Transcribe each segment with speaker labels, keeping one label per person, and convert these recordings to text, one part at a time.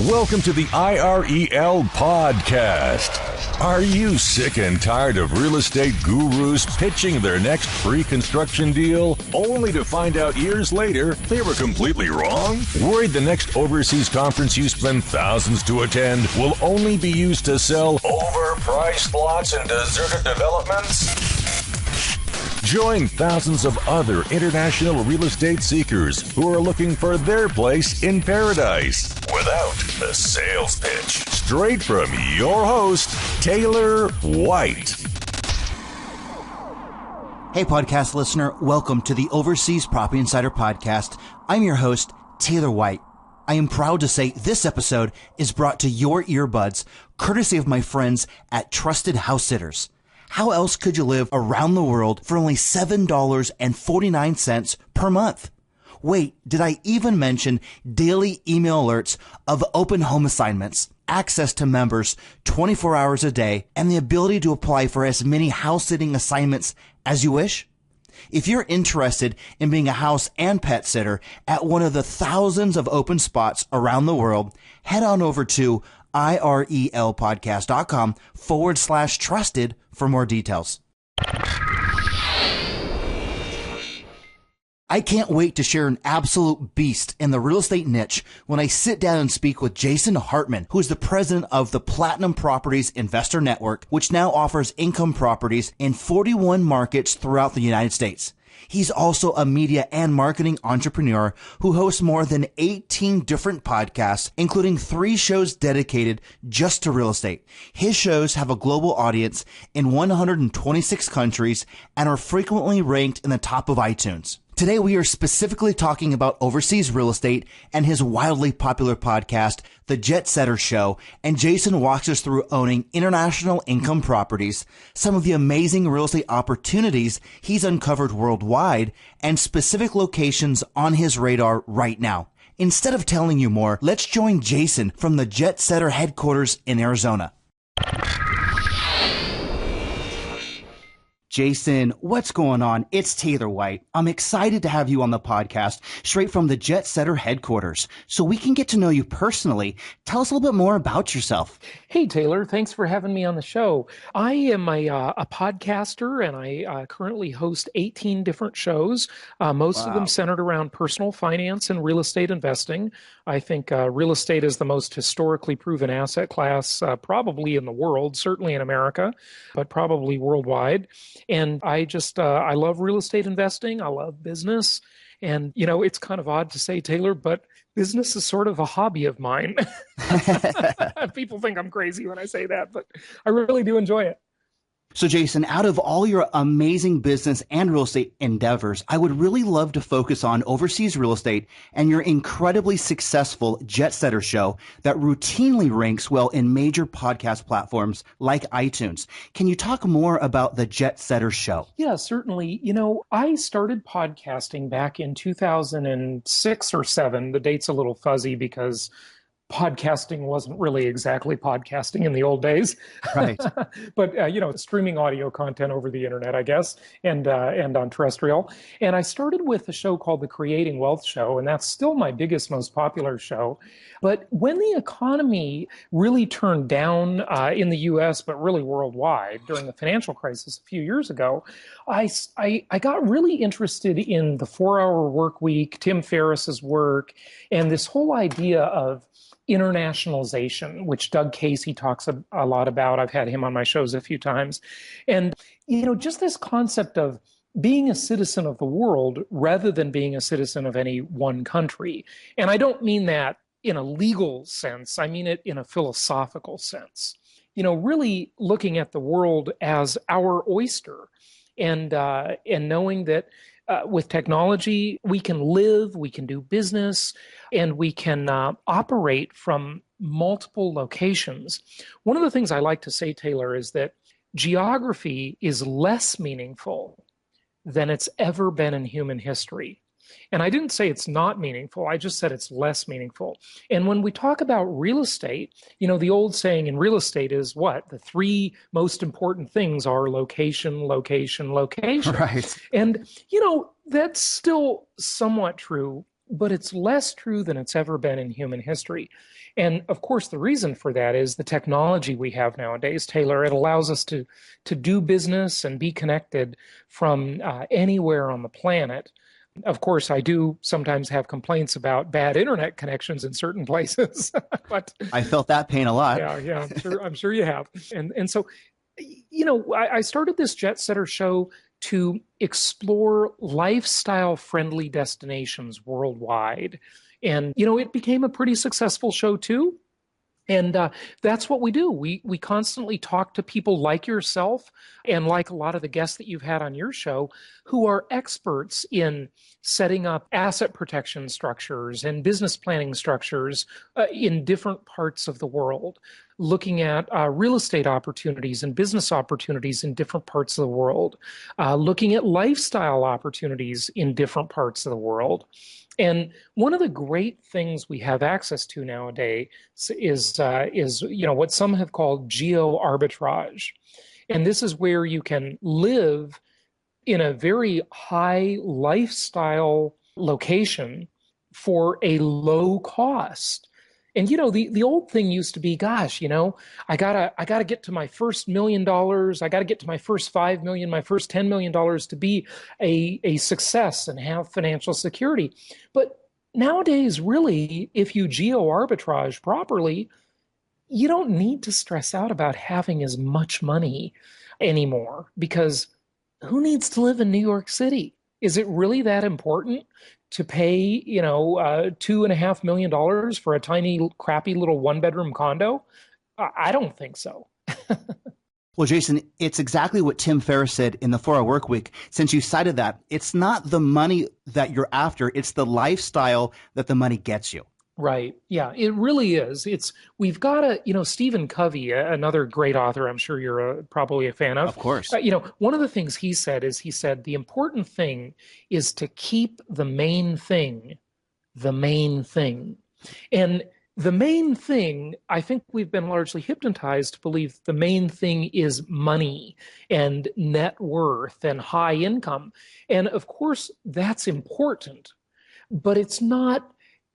Speaker 1: Welcome to the IREL podcast. Are you sick and tired of real estate gurus pitching their next pre-construction deal, only to find out years later they were completely wrong? Worried the next overseas conference you spend thousands to attend will only be used to sell overpriced lots and deserted developments? Join thousands of other international real estate seekers who are looking for their place in paradise without the sales pitch. Straight from your host, Taylor White.
Speaker 2: Hey, podcast listener. Welcome to the Overseas Property Insider Podcast. I'm your host, Taylor White. I am proud to say this episode is brought to your earbuds, courtesy of my friends at Trusted House Sitters. How else could you live around the world for only $7.49 per month? Wait, did I even mention daily email alerts of open home assignments, access to members 24 hours a day, and the ability to apply for as many house sitting assignments as you wish? If you're interested in being a house and pet sitter at one of the thousands of open spots around the world, head on over to irelpodcast.com/trusted for more details. I can't wait to share an absolute beast in the real estate niche when I sit down and speak with Jason Hartman, who is the president of the Platinum Properties Investor Network, which now offers income properties in 41 markets throughout the United States. He's also a media and marketing entrepreneur who hosts more than 18 different podcasts, including 3 shows dedicated just to real estate. His shows have a global audience in 126 countries and are frequently ranked in the top of iTunes. Today, we are specifically talking about overseas real estate and his wildly popular podcast, The Jet Setter Show, and Jason walks us through owning international income properties, some of the amazing real estate opportunities he's uncovered worldwide, and specific locations on his radar right now. Instead of telling you more, let's join Jason from the Jet Setter headquarters in Arizona. Jason, what's going on? It's Taylor White. I'm excited to have you on the podcast straight from the Jet Setter headquarters so we can get to know you personally. Tell us a little bit more about yourself.
Speaker 3: Hey, Taylor. Thanks for having me on the show. I am a podcaster, and I currently host 18 different shows, most of them centered around personal finance and real estate investing. I think real estate is the most historically proven asset class probably in the world, certainly in America, but probably worldwide. And I love real estate investing. I love business. And, you know, it's kind of odd to say, Taylor, but business is sort of a hobby of mine. People think I'm crazy when I say that, but I really do enjoy it.
Speaker 2: So, Jason, out of all your amazing business and real estate endeavors, I would really love to focus on overseas real estate and your incredibly successful Jet Setter show that routinely ranks well in major podcast platforms like iTunes. Can you talk more about the Jet Setter show?
Speaker 3: Yeah, certainly. You know, I started podcasting back in 2006 or 7. The date's a little fuzzy because podcasting wasn't really exactly podcasting in the old days.
Speaker 2: Right.
Speaker 3: But, you know, streaming audio content over the internet, I guess, and on terrestrial. And I started with a show called The Creating Wealth Show, and that's still my biggest, most popular show. But when the economy really turned down in the U.S., but really worldwide during the financial crisis a few years ago, I got really interested in the 4-hour work week, Tim Ferriss's work, and this whole idea of internationalization, which Doug Casey talks a lot about. I've had him on my shows a few times. And, you know, just this concept of being a citizen of the world rather than being a citizen of any one country. And I don't mean that in a legal sense. I mean it in a philosophical sense. You know, really looking at the world as our oyster and knowing that with technology, we can live, we can do business, and we can operate from multiple locations. One of the things I like to say, Taylor, is that geography is less meaningful than it's ever been in human history. And I didn't say it's not meaningful. I just said it's less meaningful. And when we talk about real estate, the old saying in real estate is what? The three most important things are location, location, location.
Speaker 2: Right.
Speaker 3: And, that's still somewhat true, but it's less true than it's ever been in human history. And of course, the reason for that is the technology we have nowadays, Taylor. It allows us to do business and be connected from anywhere on the planet. Of course, I do sometimes have complaints about bad internet connections in certain places, but
Speaker 2: I felt that pain a lot.
Speaker 3: yeah, I'm sure you have. And so, I started this Jet Setter show to explore lifestyle-friendly destinations worldwide. And, it became a pretty successful show too. And that's what we do. We constantly talk to people like yourself and like a lot of the guests that you've had on your show who are experts in setting up asset protection structures and business planning structures in different parts of the world, looking at real estate opportunities and business opportunities in different parts of the world, looking at lifestyle opportunities in different parts of the world. And one of the great things we have access to nowadays is what some have called geo arbitrage. And this is where you can live in a very high lifestyle location for a low cost. And the old thing used to be, gosh, I gotta get to my first $1 million, I gotta get to my first 5 million, my first $10 million to be a success and have financial security. But nowadays, really, if you geo arbitrage properly, you don't need to stress out about having as much money anymore, because who needs to live in New York City? Is it really that important to pay, $2.5 million for a tiny, crappy little one-bedroom condo? I don't think so.
Speaker 2: Well, Jason, it's exactly what Tim Ferriss said in the 4-Hour Workweek. Since you cited that, it's not the money that you're after, it's the lifestyle that the money gets you.
Speaker 3: Right. Yeah, it really is. We've got to, Stephen Covey, another great author I'm sure you're probably a fan of.
Speaker 2: Of course.
Speaker 3: One of the things he said the important thing is to keep the main thing the main thing. And the main thing, I think we've been largely hypnotized to believe the main thing is money and net worth and high income. And of course, that's important, but it's not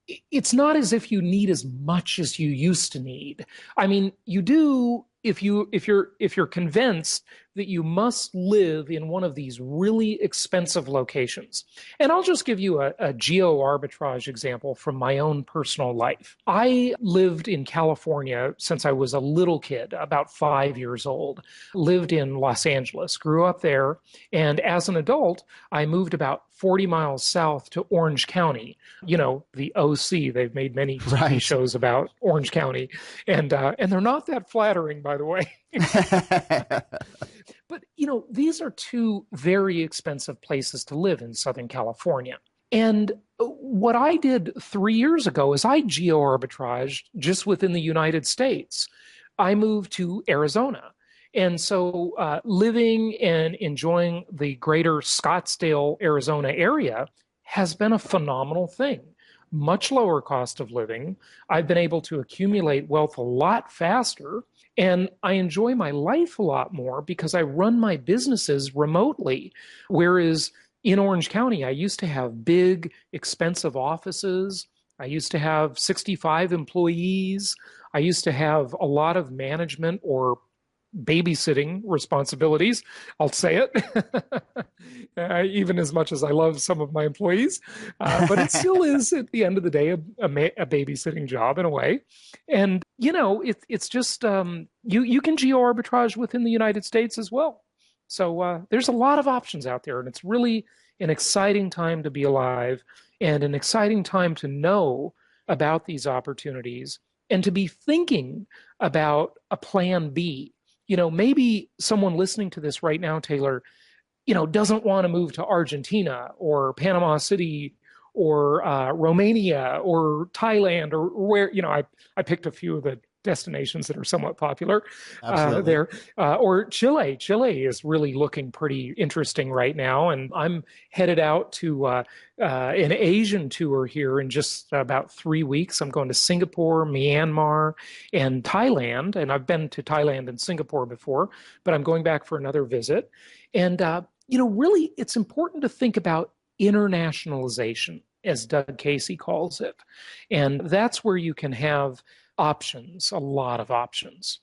Speaker 3: as if you need as much as you used to need. I mean, you do if you're convinced that you must live in one of these really expensive locations. And I'll just give you a geo arbitrage example from my own personal life. I lived in California since I was a little kid, about 5 years old, lived in Los Angeles, grew up there. And as an adult, I moved about 40 miles south to Orange County, the OC. They've made many TV shows about Orange County. And they're not that flattering, by the way. But, these are two very expensive places to live in Southern California. And what I did 3 years ago is I geo-arbitraged just within the United States. I moved to Arizona. And so living and enjoying the greater Scottsdale, Arizona area has been a phenomenal thing. Much lower cost of living. I've been able to accumulate wealth a lot faster. And I enjoy my life a lot more because I run my businesses remotely. Whereas in Orange County, I used to have big, expensive offices. I used to have 65 employees. I used to have a lot of management or babysitting responsibilities. I'll say it, even as much as I love some of my employees. But it still is, at the end of the day, a babysitting job in a way. And, it's just, you can geo-arbitrage within the United States as well. So there's a lot of options out there, and it's really an exciting time to be alive and an exciting time to know about these opportunities and to be thinking about a plan B. Maybe someone listening to this right now, Taylor, doesn't want to move to Argentina or Panama City or Romania or Thailand or where, I picked a few of the destinations that are somewhat popular
Speaker 2: Absolutely.
Speaker 3: there. Or Chile. Chile is really looking pretty interesting right now. And I'm headed out to an Asian tour here in just about 3 weeks. I'm going to Singapore, Myanmar, and Thailand. And I've been to Thailand and Singapore before, but I'm going back for another visit. And, really, it's important to think about internationalization, as Doug Casey calls it. And that's where you can have options, a lot of options.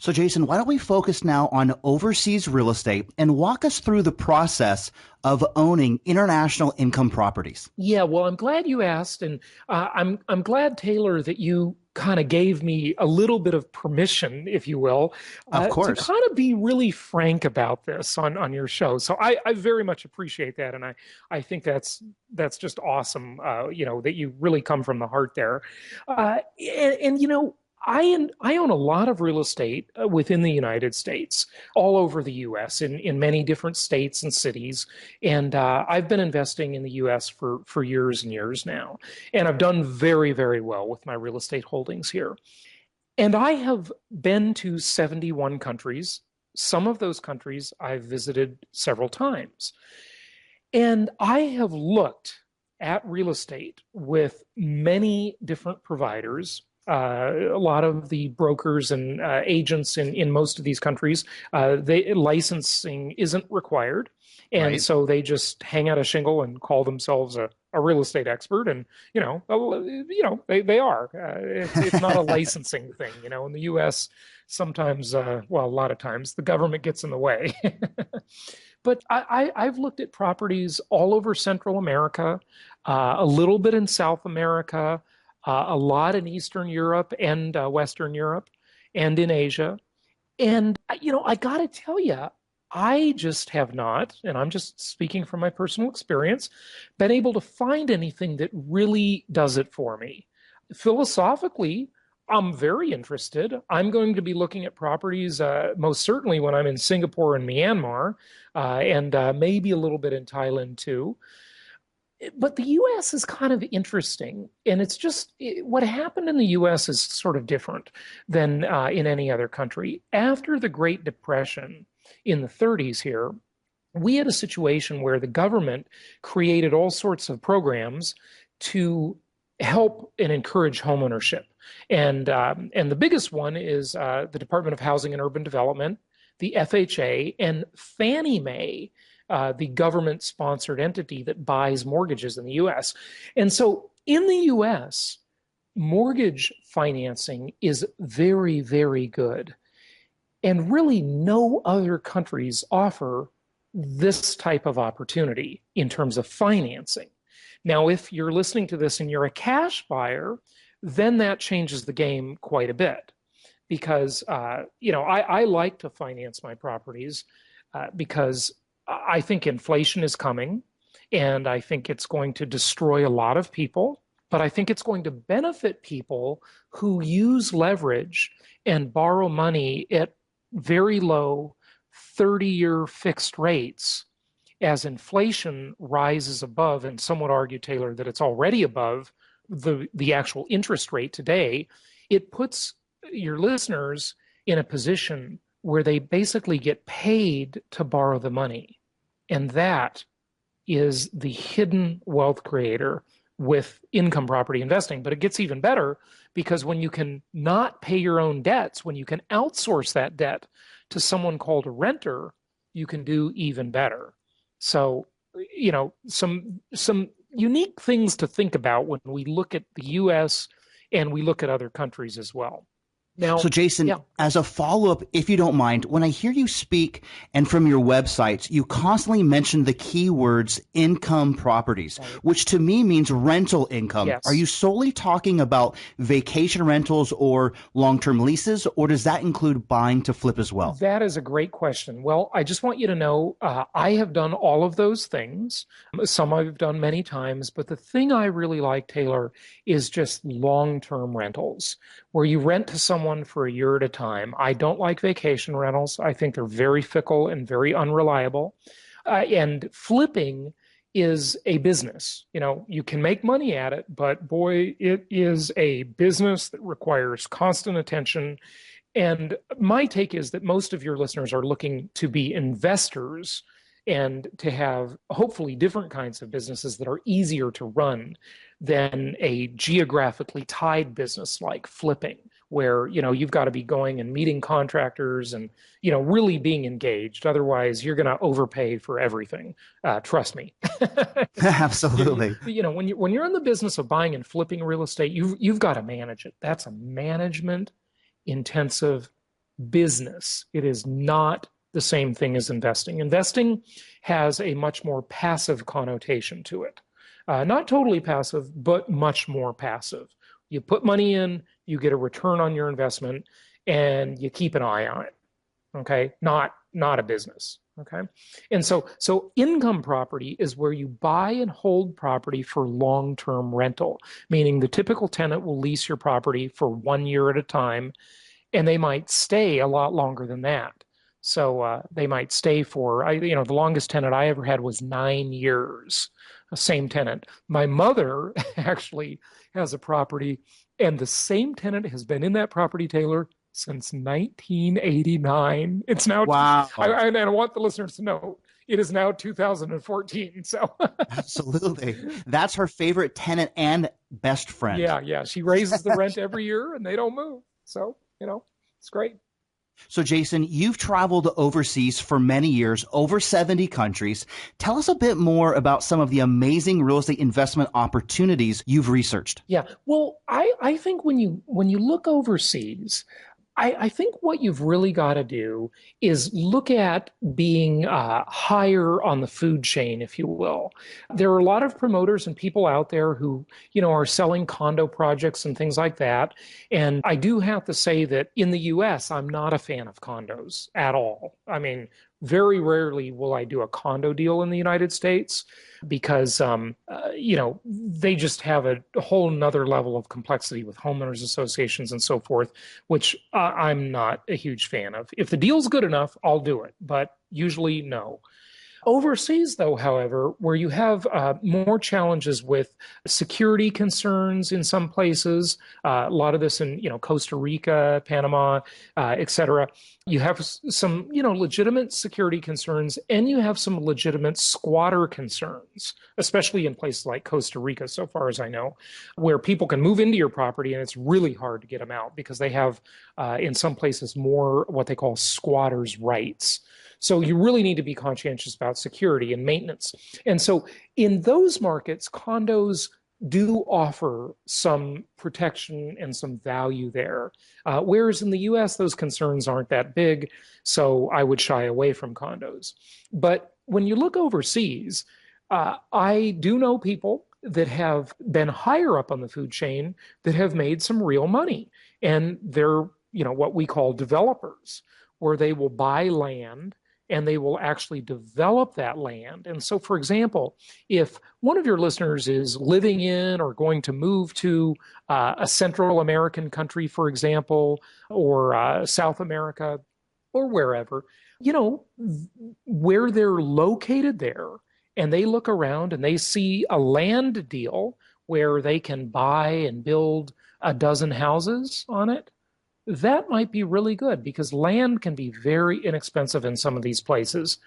Speaker 2: So, Jason, why don't we focus now on overseas real estate and walk us through the process of owning international income properties?
Speaker 3: Yeah, well, I'm glad you asked, and I'm glad, Taylor, that you kind of gave me a little bit of permission, if you will,
Speaker 2: Of
Speaker 3: to
Speaker 2: course.
Speaker 3: kind of be really frank about this on your show. So I very much appreciate that, and I think that's just awesome. That you really come from the heart there, and I own a lot of real estate within the United States, all over the U.S. in many different states and cities, and I've been investing in the U.S. for years and years now, and I've done very, very well with my real estate holdings here. And I have been to 71 countries. Some of those countries I've visited several times, and I have looked at real estate with many different providers. A lot of the brokers and agents in most of these countries, licensing isn't required, and
Speaker 2: Right.
Speaker 3: so they just hang out a shingle and call themselves a real estate expert, and they are. It's not a licensing thing, In the U.S., sometimes, a lot of times, the government gets in the way. But I've looked at properties all over Central America, a little bit in South America, a lot in Eastern Europe and Western Europe, and in Asia. And, I got to tell you, I just have not, and I'm just speaking from my personal experience, been able to find anything that really does it for me. Philosophically, I'm very interested. I'm going to be looking at properties most certainly when I'm in Singapore and Myanmar, and maybe a little bit in Thailand too. But the US is kind of interesting. And it's just what happened in the US is sort of different than in any other country. After the Great Depression in the 30s here, we had a situation where the government created all sorts of programs to help and encourage homeownership. And the biggest one is the Department of Housing and Urban Development, the FHA, and Fannie Mae, the government-sponsored entity that buys mortgages in the U.S. And so in the U.S., mortgage financing is very, very good. And really no other countries offer this type of opportunity in terms of financing. Now, if you're listening to this and you're a cash buyer, then that changes the game quite a bit. Because, I like to finance my properties because I think inflation is coming, and I think it's going to destroy a lot of people, but I think it's going to benefit people who use leverage and borrow money at very low 30-year fixed rates as inflation rises above, and some would argue, Taylor, that it's already above the actual interest rate today. It puts your listeners in a position where they basically get paid to borrow the money. And that is the hidden wealth creator with income property investing. But it gets even better because when you can not pay your own debts, when you can outsource that debt to someone called a renter, you can do even better. So, some unique things to think about when we look at the U.S. and we look at other countries as well. Now,
Speaker 2: So, Jason,
Speaker 3: yeah.
Speaker 2: as a follow-up, if you don't mind, when I hear you speak and from your websites, you constantly mention the keywords income properties, which to me means rental income.
Speaker 3: Yes.
Speaker 2: Are you solely talking about vacation rentals or long-term leases, or does that include buying to flip as well?
Speaker 3: That is a great question. Well, I just want you to know I have done all of those things. Some I've done many times, but the thing I really like, Taylor, is just long-term rentals, where you rent to someone for a year at a time. I don't like vacation rentals. I think they're very fickle and very unreliable. And flipping is a business. You can make money at it, but boy, it is a business that requires constant attention. And my take is that most of your listeners are looking to be investors and to have hopefully different kinds of businesses that are easier to run than a geographically tied business like flipping, where you've got to be going and meeting contractors and really being engaged. Otherwise, you're going to overpay for everything. Trust me.
Speaker 2: Absolutely.
Speaker 3: When you're in the business of buying and flipping real estate, you've got to manage it. That's a management intensive business. It is not the same thing as investing. Investing has a much more passive connotation to it. Not totally passive, but much more passive. You put money in, you get a return on your investment, and you keep an eye on it. Okay, not a business. Okay, and so income property is where you buy and hold property for long-term rental, meaning the typical tenant will lease your property for 1 year at a time, and they might stay a lot longer than that. So they might stay for, the longest tenant I ever had was 9 years, same tenant. My mother actually has a property, and the same tenant has been in that property, Taylor, since 1989. It's now,
Speaker 2: wow.
Speaker 3: I want the listeners to know, it is now 2014. So
Speaker 2: absolutely. That's her favorite tenant and best friend.
Speaker 3: Yeah. She raises the rent every year and they don't move. So, it's great.
Speaker 2: So, Jason, you've traveled overseas for many years, over 70 countries. Tell us a bit more about some of the amazing real estate investment opportunities you've researched.
Speaker 3: Yeah. Well, I think when you look overseas, I think what you've really got to do is look at being higher on the food chain, if you will. There are a lot of promoters and people out there who, are selling condo projects and things like that. And I do have to say that in the US, I'm not a fan of condos at all. I mean, very rarely will I do a condo deal in the United States because, they just have a whole nother level of complexity with homeowners associations and so forth, which I'm not a huge fan of. If the deal's good enough, I'll do it, but usually no. Overseas, though, however, where you have more challenges with security concerns in some places, a lot of this in Costa Rica, Panama, et cetera, you have some legitimate security concerns, and you have some legitimate squatter concerns, especially in places like Costa Rica, so far as I know, where people can move into your property and it's really hard to get them out because they have, in some places, more what they call squatters' rights. So you really need to be conscientious about security and maintenance. And so in those markets, condos do offer some protection and some value there. Whereas in the US, those concerns aren't that big. So I would shy away from condos. But when you look overseas, I do know people that have been higher up on the food chain that have made some real money. And they're, what we call developers, where they will buy land and they will actually develop that land. And so, for example, if one of your listeners is living in or going to move to a Central American country, for example, or South America, or wherever, where they're located there, and they look around and they see a land deal where they can buy and build a dozen houses on it, that might be really good because land can be very inexpensive in some of these places.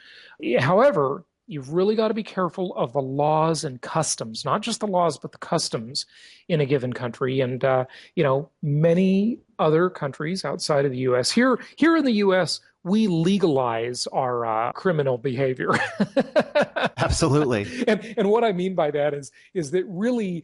Speaker 3: However, you've really got to be careful of the laws and customs, not just the laws, but the customs in a given country. And, many other countries outside of the U.S. Here in the U.S., we legalize our criminal behavior.
Speaker 2: Absolutely.
Speaker 3: And what I mean by that is that really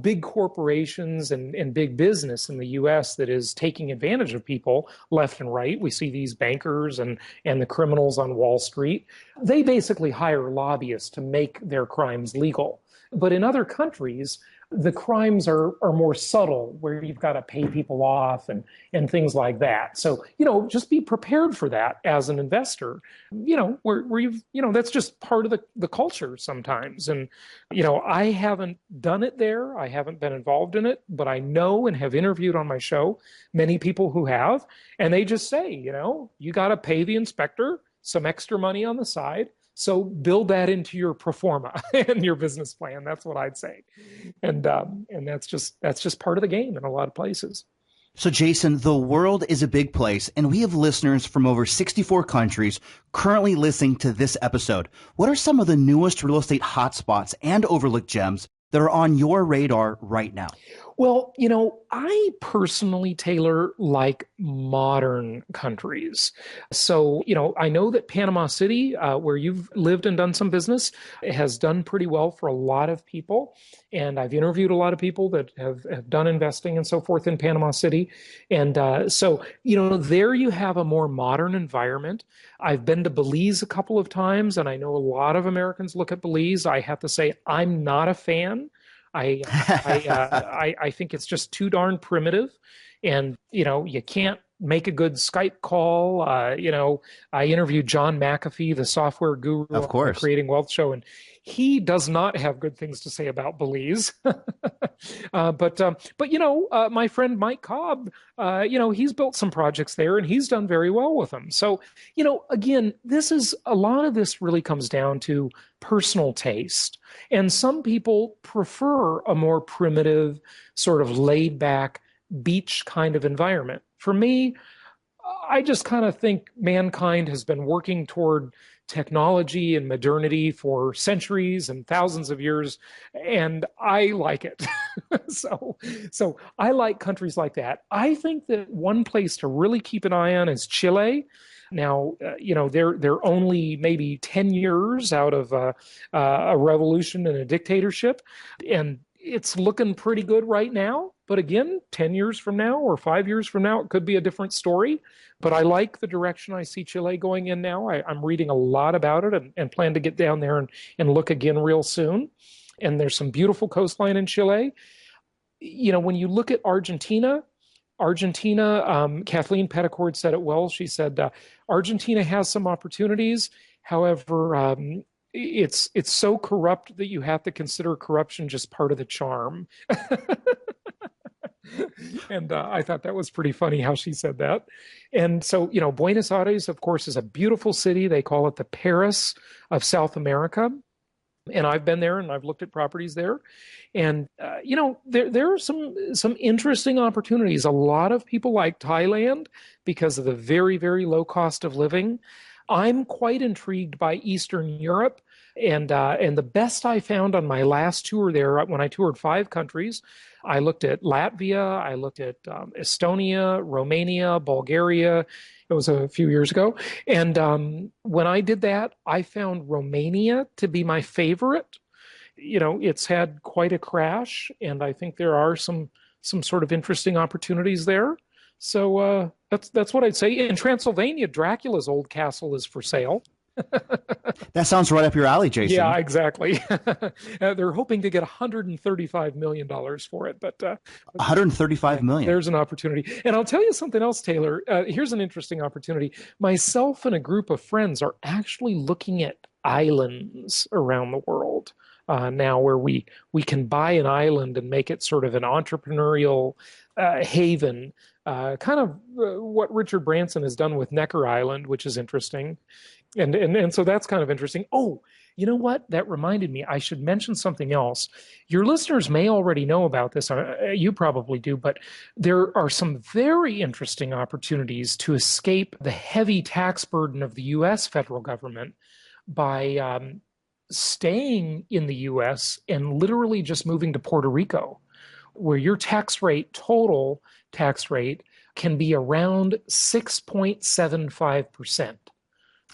Speaker 3: big corporations and big business in the U.S. that is taking advantage of people left and right. We see these bankers and the criminals on Wall Street. They basically hire lobbyists to make their crimes legal. But in other countries, the crimes are more subtle, where you've got to pay people off and things like that. So, just be prepared for that as an investor, where you've, that's just part of the culture sometimes. And, I haven't done it there. I haven't been involved in it, but I know and have interviewed on my show many people who have, and they just say, you got to pay the inspector some extra money on the side So build that into your pro forma and your business plan. That's what I'd say. And that's just part of the game in a lot of places.
Speaker 2: So, Jason, the world is a big place, and we have listeners from over 64 countries currently listening to this episode. What are some of the newest real estate hotspots and overlooked gems that are on your radar right now?
Speaker 3: Well, I personally, Taylor, like modern countries. So, I know that Panama City, where you've lived and done some business, has done pretty well for a lot of people. And I've interviewed a lot of people that have done investing and so forth in Panama City. And so, there you have a more modern environment. I've been to Belize a couple of times, and I know a lot of Americans look at Belize. I have to say, I'm not a fan. I think it's just too darn primitive, and you can't make a good Skype call. I interviewed John McAfee, the software guru
Speaker 2: of course,
Speaker 3: on the Creating Wealth show, and he does not have good things to say about Belize. But my friend Mike Cobb, he's built some projects there, and he's done very well with them. So, again, a lot of this really comes down to personal taste. And some people prefer a more primitive, sort of laid back beach kind of environment. For me, I just kind of think mankind has been working toward technology and modernity for centuries and thousands of years, and I like it. So I like countries like that. I think that one place to really keep an eye on is Chile. Now, they're only maybe 10 years out of a revolution and a dictatorship, and it's looking pretty good right now. But again, 10 years from now or 5 years from now, it could be a different story. But I like the direction I see Chile going in now. I'm reading a lot about it and plan to get down there and look again real soon. And there's some beautiful coastline in Chile. When you look at Argentina, Kathleen Petticord said it well. She said, Argentina has some opportunities. However, it's so corrupt that you have to consider corruption just part of the charm. And I thought that was pretty funny how she said that. And so, Buenos Aires, of course, is a beautiful city. They call it the Paris of South America. And I've been there and I've looked at properties there. And, there are some interesting opportunities. A lot of people like Thailand because of the very, very low cost of living. I'm quite intrigued by Eastern Europe. And the best I found on my last tour there, when I toured 5 countries, I looked at Latvia, I looked at Estonia, Romania, Bulgaria. It was a few years ago. And when I did that, I found Romania to be my favorite. It's had quite a crash, and I think there are some sort of interesting opportunities there. So that's what I'd say. In Transylvania, Dracula's old castle is for sale.
Speaker 2: That sounds right up your alley, Jason.
Speaker 3: Yeah, exactly. They're hoping to get $135 million for it, but
Speaker 2: $135 million.
Speaker 3: There's an opportunity. And I'll tell you something else, Taylor. Here's an interesting opportunity. Myself and a group of friends are actually looking at islands around the world now, where we can buy an island and make it sort of an entrepreneurial haven. Kind of what Richard Branson has done with Necker Island, which is interesting. And so that's kind of interesting. Oh, you know what? That reminded me. I should mention something else. Your listeners may already know about this. You probably do, but there are some very interesting opportunities to escape the heavy tax burden of the U.S. federal government by staying in the U.S. and literally just moving to Puerto Rico, where your total tax rate, can be around 6.75%.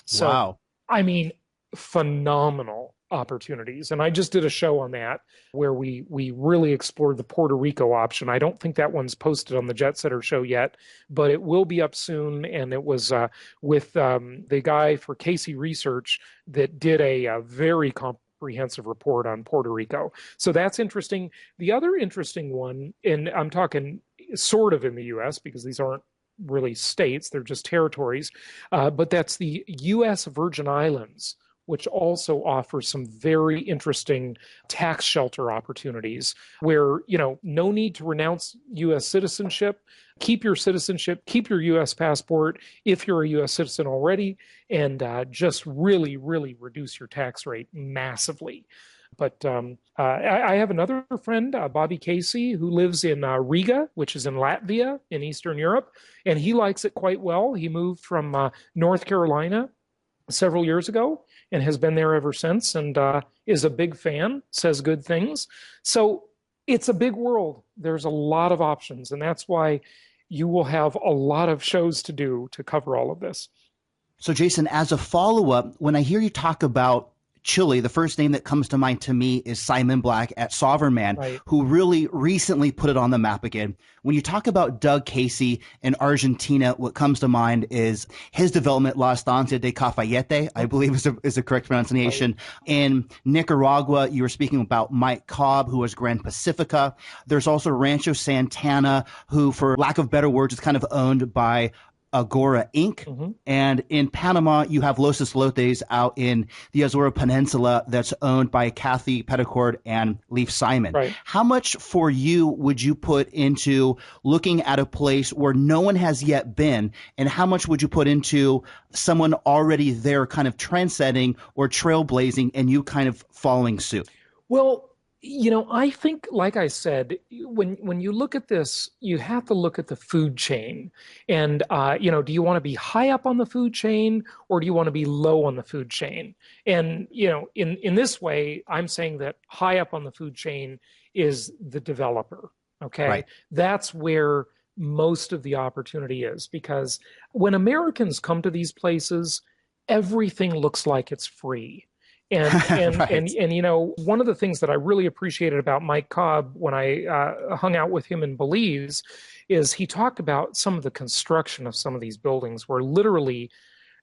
Speaker 3: So,
Speaker 2: wow.
Speaker 3: I mean, phenomenal opportunities. And I just did a show on that where we really explored the Puerto Rico option. I don't think that one's posted on the Jet Setter show yet, but it will be up soon. And it was with the guy for Casey Research that did a very comprehensive report on Puerto Rico. So that's interesting. The other interesting one, and I'm talking sort of in the U.S. because these aren't really states, they're just territories, but that's the U.S. Virgin Islands, which also offers some very interesting tax shelter opportunities where, no need to renounce U.S. citizenship. Keep your citizenship, keep your U.S. passport if you're a U.S. citizen already, and just really, really reduce your tax rate massively. But I have another friend, Bobby Casey, who lives in Riga, which is in Latvia in Eastern Europe, and he likes it quite well. He moved from North Carolina several years ago and has been there ever since, and is a big fan, says good things. So it's a big world. There's a lot of options, and that's why you will have a lot of shows to do to cover all of this.
Speaker 2: So, Jason, as a follow-up, when I hear you talk about Chile, the first name that comes to mind to me is Simon Black at Sovereign Man,
Speaker 3: right,
Speaker 2: who really recently put it on the map again. When you talk about Doug Casey in Argentina, what comes to mind is his development, La Estancia de Cafayete, I believe is the correct pronunciation. Right. In Nicaragua, you were speaking about Mike Cobb, who was Grand Pacifica. There's also Rancho Santana, who, for lack of better words, is kind of owned by Agora Inc. Mm-hmm. And in Panama, you have Los Islotes out in the Azora Peninsula that's owned by Kathy Petticord and Leif Simon.
Speaker 3: Right.
Speaker 2: How much for you would you put into looking at a place where no one has yet been, and how much would you put into someone already there kind of trendsetting or trailblazing and you kind of following suit?
Speaker 3: Well, I think, like I said, when you look at this, you have to look at the food chain. And, do you want to be high up on the food chain, or do you want to be low on the food chain? And, in this way, I'm saying that high up on the food chain is the developer. Okay.
Speaker 2: Right.
Speaker 3: That's where most of the opportunity is, because when Americans come to these places, everything looks like it's free. And
Speaker 2: right.
Speaker 3: and one of the things that I really appreciated about Mike Cobb when I hung out with him in Belize is he talked about some of the construction of some of these buildings where literally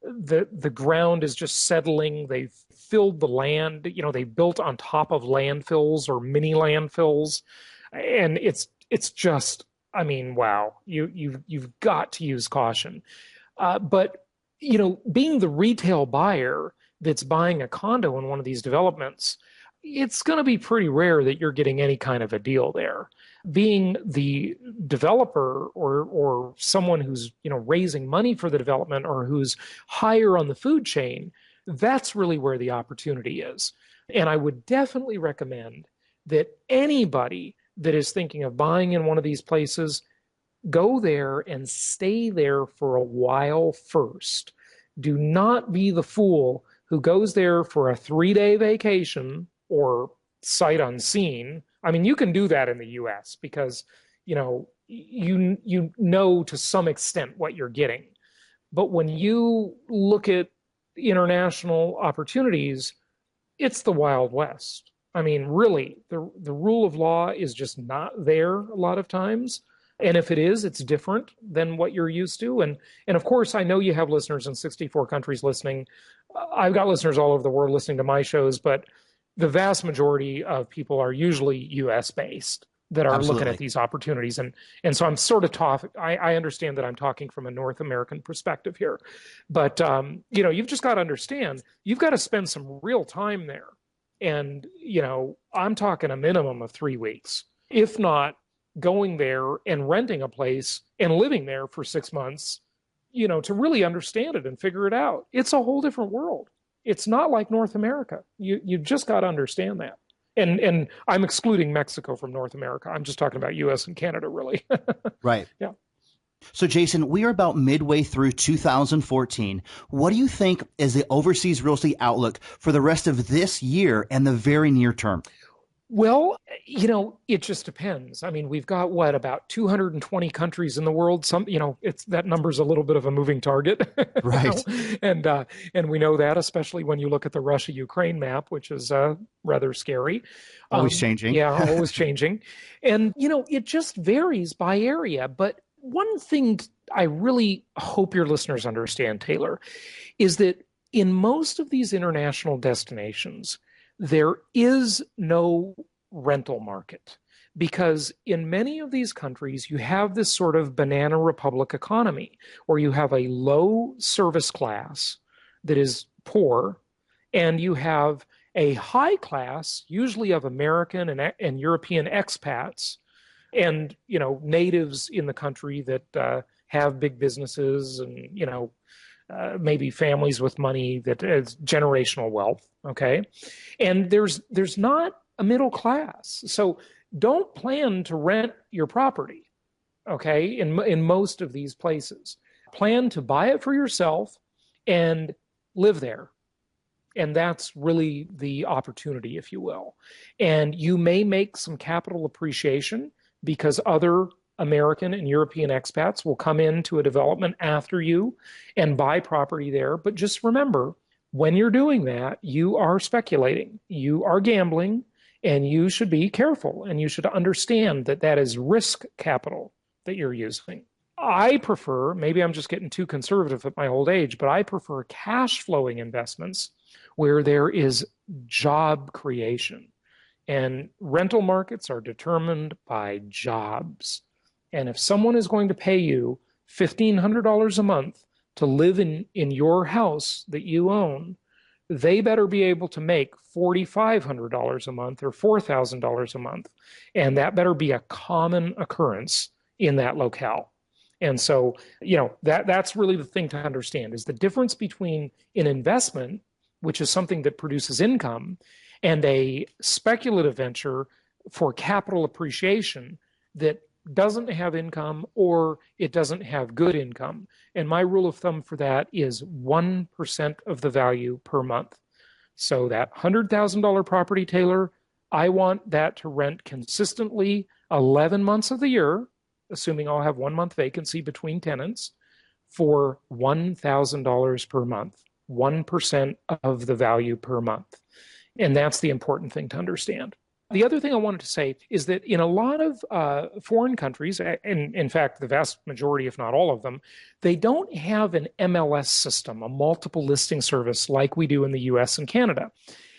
Speaker 3: the ground is just settling. They've filled the land. They built on top of landfills or mini landfills, and it's just, I mean, wow. You've got to use caution, but being the retail buyer that's buying a condo in one of these developments, it's going to be pretty rare that you're getting any kind of a deal there. Being the developer or someone who's raising money for the development or who's higher on the food chain, that's really where the opportunity is. And I would definitely recommend that anybody that is thinking of buying in one of these places, go there and stay there for a while first. Do not be the fool who goes there for a 3-day vacation or sight unseen. I mean, you can do that in the U.S. because, you know to some extent what you're getting. But when you look at international opportunities, it's the Wild West. I mean, really, the rule of law is just not there a lot of times. And if it is, it's different than what you're used to. And of course, I know you have listeners in 64 countries listening. I've got listeners all over the world listening to my shows, but the vast majority of people are usually U.S. based that are
Speaker 2: Absolutely.
Speaker 3: looking at these opportunities. And so I'm sort of I understand that I'm talking from a North American perspective here. But, you've just got to understand, you've got to spend some real time there. And, I'm talking a minimum of 3 weeks, if not going there and renting a place and living there for 6 months, to really understand it and figure it out. It's a whole different world. It's not like North America. You've just got to understand that. And I'm excluding Mexico from North America. I'm just talking about U.S. and Canada, really.
Speaker 2: Right.
Speaker 3: Yeah.
Speaker 2: So, Jason, we are about midway through 2014. What do you think is the overseas real estate outlook for the rest of this year and the very near term?
Speaker 3: Well, it just depends. I mean, we've got about 220 countries in the world. That number's a little bit of a moving target.
Speaker 2: Right.
Speaker 3: And we know that, especially when you look at the Russia-Ukraine map, which is rather scary.
Speaker 2: Always changing.
Speaker 3: Yeah, always changing. And, it just varies by area. But one thing I really hope your listeners understand, Taylor, is that in most of these international destinations, there is no rental market, because in many of these countries, you have this sort of banana republic economy where you have a low service class that is poor and you have a high class, usually of American and European expats, and natives in the country that have big businesses and maybe families with money that is generational wealth. Okay, and there's not a middle class, so don't plan to rent your property. Okay, in most of these places, plan to buy it for yourself and live there. And that's really the opportunity, if you will. And you may make some capital appreciation because other American and European expats will come into a development after you and buy property there. But just remember, when you're doing that, you are speculating, you are gambling, and you should be careful. And you should understand that that is risk capital that you're using. I prefer, maybe I'm just getting too conservative at my old age, but I prefer cash flowing investments where there is job creation. And rental markets are determined by jobs. And if someone is going to pay you $1,500 a month to live in your house that you own, they better be able to make $4,500 a month or $4,000 a month. And that better be a common occurrence in that locale. And so, that's really the thing to understand is the difference between an investment, which is something that produces income, and a speculative venture for capital appreciation that doesn't have income or it doesn't have good income. And my rule of thumb for that is 1% of the value per month. So that $100,000 property, Taylor, I want that to rent consistently 11 months of the year, assuming I'll have 1 month vacancy between tenants, for $1,000 per month, 1% of the value per month. And that's the important thing to understand. The other thing I wanted to say is that in a lot of foreign countries, and in fact, the vast majority, if not all of them, they don't have an MLS system, a multiple listing service like we do in the US and Canada.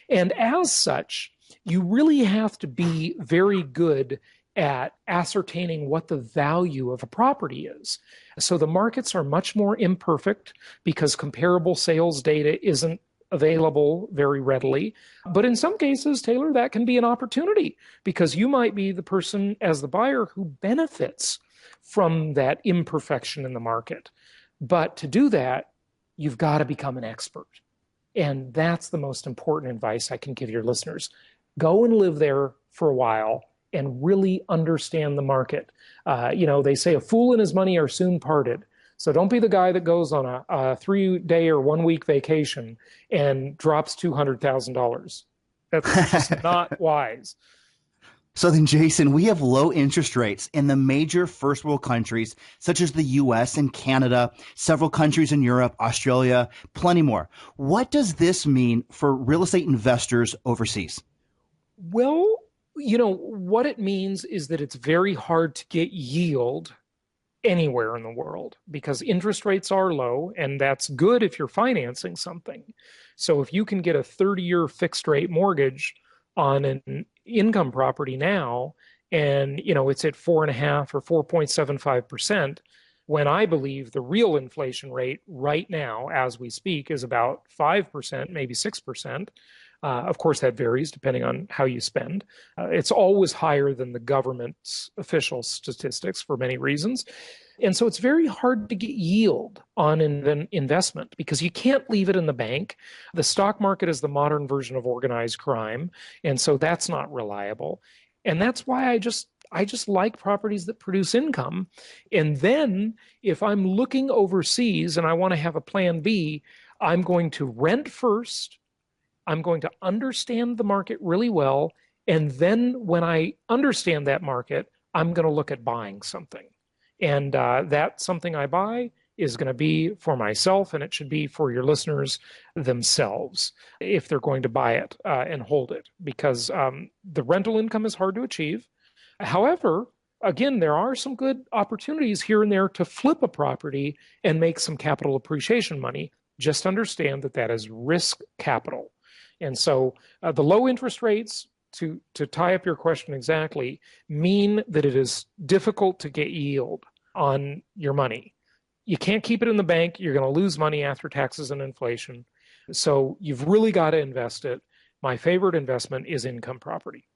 Speaker 3: And as such, you really have to be very good at ascertaining what the value of a property is. So the markets are much more imperfect because comparable sales data isn't available very readily. But in some cases, Taylor, that can be an opportunity because you might be the person as the buyer who benefits from that imperfection in the market. But to do that, you've got to become an expert. And that's the most important advice I can give your listeners. Go and live there for a while and really understand the market. They say a fool and his money are soon parted. So don't be the guy that goes on a 3-day or 1-week vacation and drops $200,000. That's just not wise.
Speaker 2: So then, Jason, we have low interest rates in the major first world countries, such as the U.S. and Canada, several countries in Europe, Australia, plenty more. What does this mean for real estate investors overseas?
Speaker 3: Well, what it means is that it's very hard to get yield anywhere in the world because interest rates are low, and that's good if you're financing something. So if you can get a 30-year fixed rate mortgage on an income property now, and it's at 4.5 or 4.75%, when I believe the real inflation rate right now, as we speak, is about 5%, maybe 6%. Of course, that varies depending on how you spend. It's always higher than the government's official statistics for many reasons. And so it's very hard to get yield on an investment because you can't leave it in the bank. The stock market is the modern version of organized crime. And so that's not reliable. And that's why I just like properties that produce income. And then if I'm looking overseas and I want to have a plan B, I'm going to rent first. I'm going to understand the market really well. And then when I understand that market, I'm going to look at buying something. And that something I buy is going to be for myself, and it should be for your listeners themselves if they're going to buy it and hold it, because the rental income is hard to achieve. However, again, there are some good opportunities here and there to flip a property and make some capital appreciation money. Just understand that that is risk capital. And so the low interest rates, to tie up your question exactly, mean that it is difficult to get yield on your money. You can't keep it in the bank. You're going to lose money after taxes and inflation. So you've really got to invest it. My favorite investment is income property.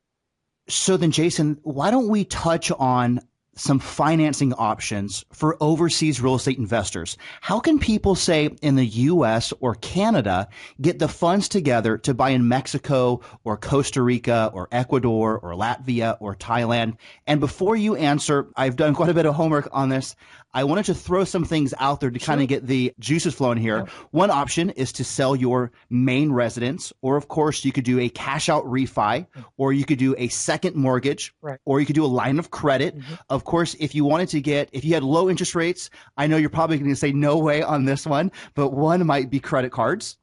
Speaker 2: So then, Jason, why don't we touch on some financing options for overseas real estate investors? How can people, say, in the US or Canada, get the funds together to buy in Mexico or Costa Rica or Ecuador or Latvia or Thailand? And before you answer, I've done quite a bit of homework on this. I wanted to throw some things out there to kind of get the juices flowing here. Yeah. One option is to sell your main residence, or of course, you could do a cash out refi, or you could do a second mortgage, right, or you could do a line of credit. Mm-hmm. Of course, if you wanted to if you had low interest rates, I know you're probably going to say no way on this one, but one might be credit cards,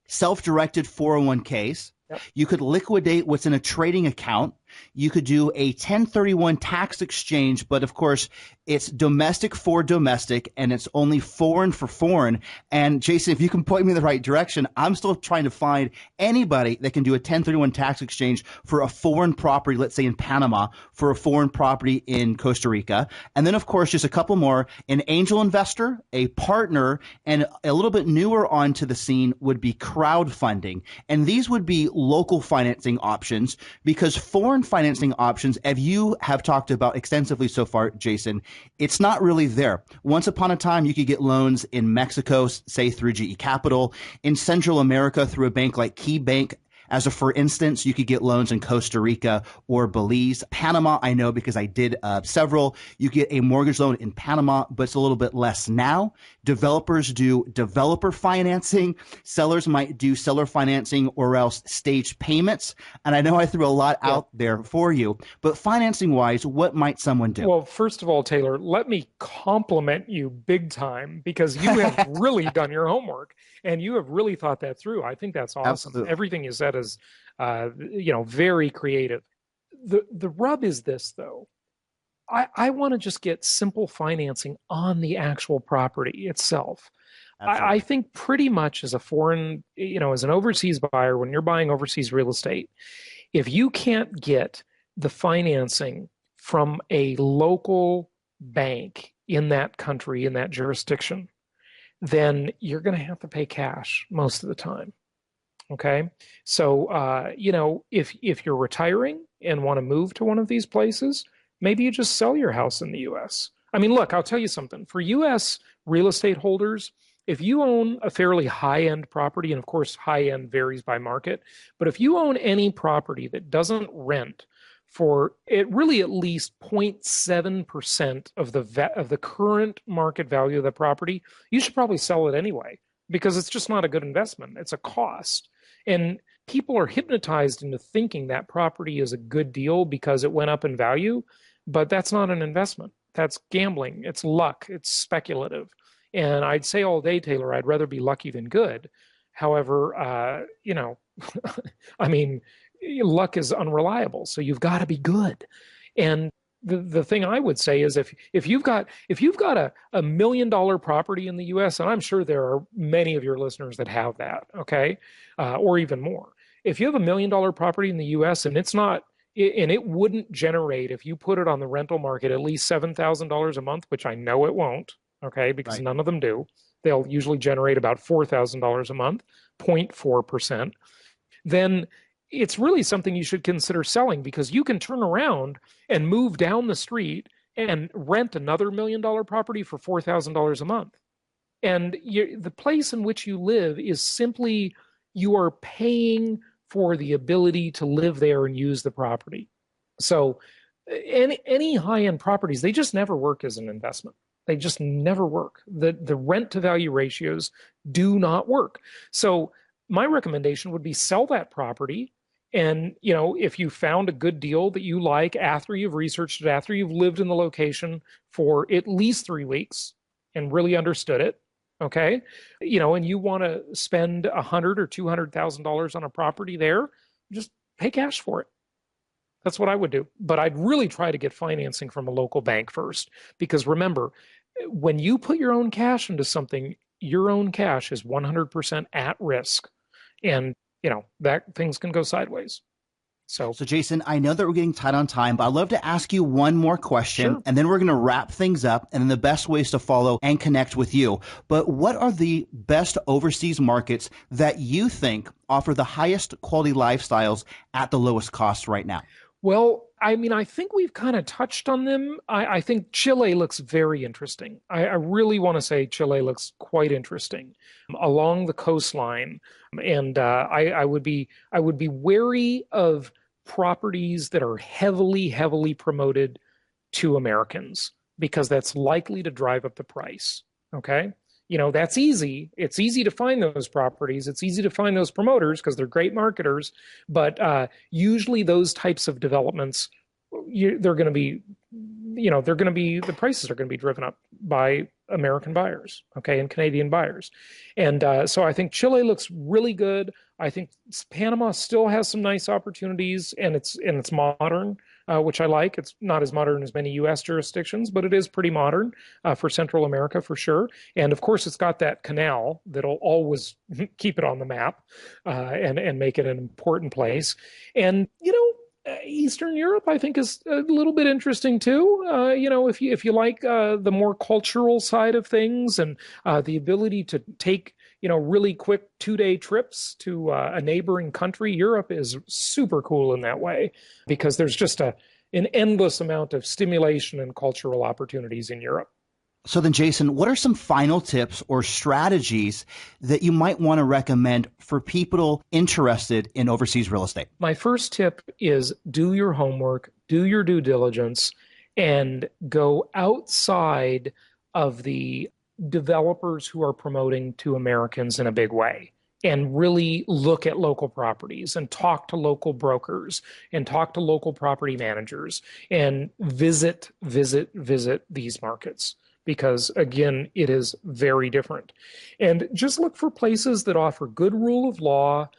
Speaker 2: self-directed 401ks. Yep. You could liquidate what's in a trading account. You could do a 1031 tax exchange, but of course, it's domestic for domestic and it's only foreign for foreign. And Jason, if you can point me in the right direction, I'm still trying to find anybody that can do a 1031 tax exchange for a foreign property, let's say in Panama, for a foreign property in Costa Rica. And then, of course, just a couple more: an angel investor, a partner, and a little bit newer onto the scene would be crowdfunding. And these would be local financing options, because foreign financing options, as you have talked about extensively so far, Jason, it's not really there. Once upon a time, you could get loans in Mexico, say through GE Capital, in Central America through a bank like Key Bank. As a for instance, you could get loans in Costa Rica or Belize. Panama, I know because I did several. You get a mortgage loan in Panama, but it's a little bit less now. Developers do developer financing. Sellers might do seller financing or else staged payments. And I know I threw a lot out there for you, but financing-wise, what might someone do?
Speaker 3: Well, first of all, Taylor, let me compliment you big time, because you have really done your homework and you have really thought that through. I think that's awesome. Absolutely. Everything you said is, very creative. The rub is this, though. I want to just get simple financing on the actual property itself. I think pretty much as a foreign, as an overseas buyer, when you're buying overseas real estate, if you can't get the financing from a local bank in that country, in that jurisdiction, then you're going to have to pay cash most of the time. Okay. So, if you're retiring and want to move to one of these places, maybe you just sell your house in the US. I mean, look, I'll tell you something. For US real estate holders, if you own a fairly high-end property, and of course, high-end varies by market, but if you own any property that doesn't rent for it, really at least 0.7% of the current market value of the property, you should probably sell it anyway, because it's just not a good investment. It's a cost. And people are hypnotized into thinking that property is a good deal because it went up in value, but that's not an investment. That's gambling. It's luck. It's speculative. And I'd say all day, Taylor, I'd rather be lucky than good. However, I mean, luck is unreliable, so you've got to be good. And the thing I would say is if you've got a $1 million property in the U.S., and I'm sure there are many of your listeners that have that, okay, or even more. If you have $1 million property in the U.S. and it wouldn't generate, if you put it on the rental market, at least $7,000 a month, which I know it won't, okay, because none of them do. They'll usually generate about $4,000 a month, 0.4%. Then it's really something you should consider selling, because you can turn around and move down the street and rent another $1 million property for $4,000 a month. And the place in which you live is simply, you are paying for the ability to live there and use the property. So any high-end properties, they just never work as an investment. They just never work. The rent to value ratios do not work. So my recommendation would be sell that property. And, if you found a good deal that you like after you've researched it, after you've lived in the location for at least 3 weeks and really understood it, okay, and you want to spend $100,000 or $200,000 on a property there, just pay cash for it. That's what I would do. But I'd really try to get financing from a local bank first, because remember, when you put your own cash into something, your own cash is 100% at risk. And that things can go sideways. So,
Speaker 2: Jason, I know that we're getting tight on time, but I'd love to ask you one more question,
Speaker 3: sure.
Speaker 2: and then we're going to wrap things up, and then the best ways to follow and connect with you. But what are the best overseas markets that you think offer the highest quality lifestyles at the lowest cost right now?
Speaker 3: Well, I mean, I think we've kind of touched on them. I think Chile looks very interesting. I really want to say Chile looks quite interesting along the coastline, and I would be wary of properties that are heavily promoted to Americans because that's likely to drive up the price. Okay. That's easy. It's easy to find those properties. It's easy to find those promoters because they're great marketers. But usually those types of developments, they're going to be, the prices are going to be driven up by American buyers, okay, and Canadian buyers. And so I think Chile looks really good. I think Panama still has some nice opportunities, and it's modern, which I like. It's not as modern as many U.S. jurisdictions, but it is pretty modern for Central America for sure. And of course, it's got that canal that'll always keep it on the map and make it an important place. And Eastern Europe, I think, is a little bit interesting too. If you like the more cultural side of things and the ability to take really quick 2-day trips to a neighboring country, Europe is super cool in that way because there's just an endless amount of stimulation and cultural opportunities in Europe.
Speaker 2: So then, Jason, what are some final tips or strategies that you might want to recommend for people interested in overseas real estate?
Speaker 3: My first tip is do your homework, do your due diligence, and go outside of the developers who are promoting to Americans in a big way. And really look at local properties and talk to local brokers and talk to local property managers and visit these markets. Because again, it is very different. And just look for places that offer good rule of law,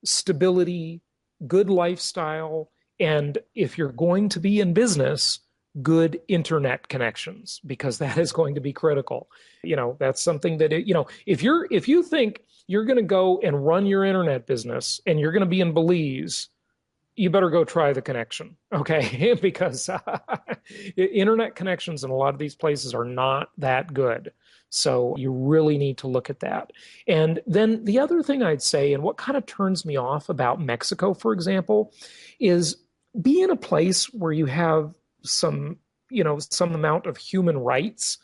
Speaker 3: stability, good lifestyle, and if you're going to be in business, good internet connections, because that is going to be critical. That's something that, if you think you're going to go and run your internet business and you're going to be in Belize, you better go try the connection, okay? Because internet connections in a lot of these places are not that good. So you really need to look at that. And then the other thing I'd say, and what kind of turns me off about Mexico, for example, is be in a place where you have some amount of human rights.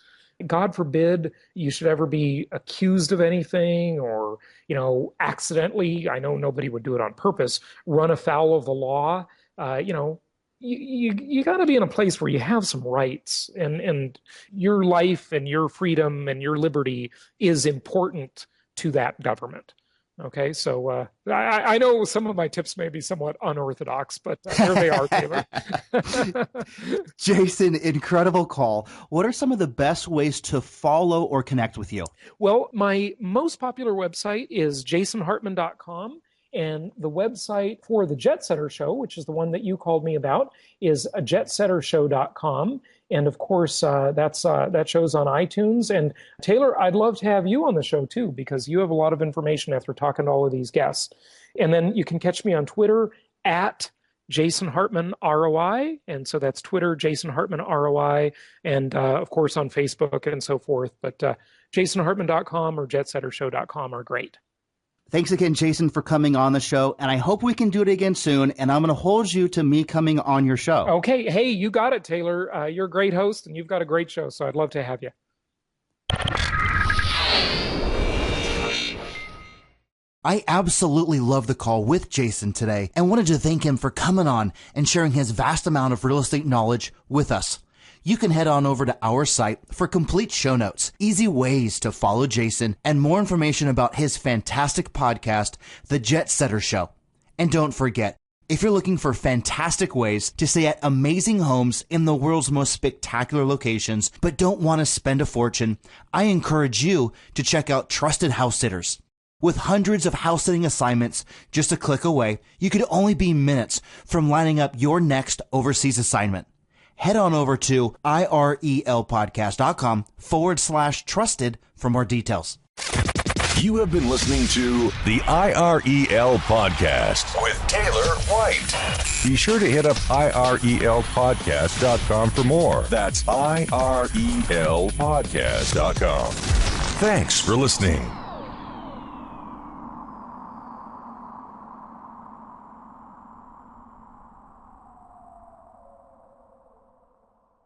Speaker 3: God forbid you should ever be accused of anything or, accidentally, I know nobody would do it on purpose, run afoul of the law. You got to be in a place where you have some rights and your life and your freedom and your liberty is important to that government. Okay, so I know some of my tips may be somewhat unorthodox, but here they are, Taylor.
Speaker 2: Jason, incredible call. What are some of the best ways to follow or connect with you?
Speaker 3: Well, my most popular website is jasonhartman.com. And the website for the Jet Setter Show, which is the one that you called me about, is jetsettershow.com. And of course, that show's on iTunes. And Taylor, I'd love to have you on the show too, because you have a lot of information after talking to all of these guests. And then you can catch me on Twitter at Jason Hartman ROI. And so that's Twitter, Jason Hartman ROI, and of course on Facebook and so forth. But jasonhartman.com or jetsettershow.com are great.
Speaker 2: Thanks again, Jason, for coming on the show, and I hope we can do it again soon, and I'm going to hold you to me coming on your show.
Speaker 3: Okay. Hey, you got it, Taylor. You're a great host, and you've got a great show, so I'd love to have you.
Speaker 2: I absolutely love the call with Jason today and wanted to thank him for coming on and sharing his vast amount of real estate knowledge with us. You can head on over to our site for complete show notes, easy ways to follow Jason, and more information about his fantastic podcast, The Jet Setter Show. And don't forget, if you're looking for fantastic ways to stay at amazing homes in the world's most spectacular locations, but don't want to spend a fortune, I encourage you to check out Trusted House Sitters. With hundreds of house sitting assignments just a click away, you could only be minutes from lining up your next overseas assignment. Head on over to irelpodcast.com/trusted for more details.
Speaker 1: You have been listening to the IREL Podcast with Taylor White. Be sure to hit up IRELpodcast.com for more. That's IRELpodcast.com. Thanks for listening.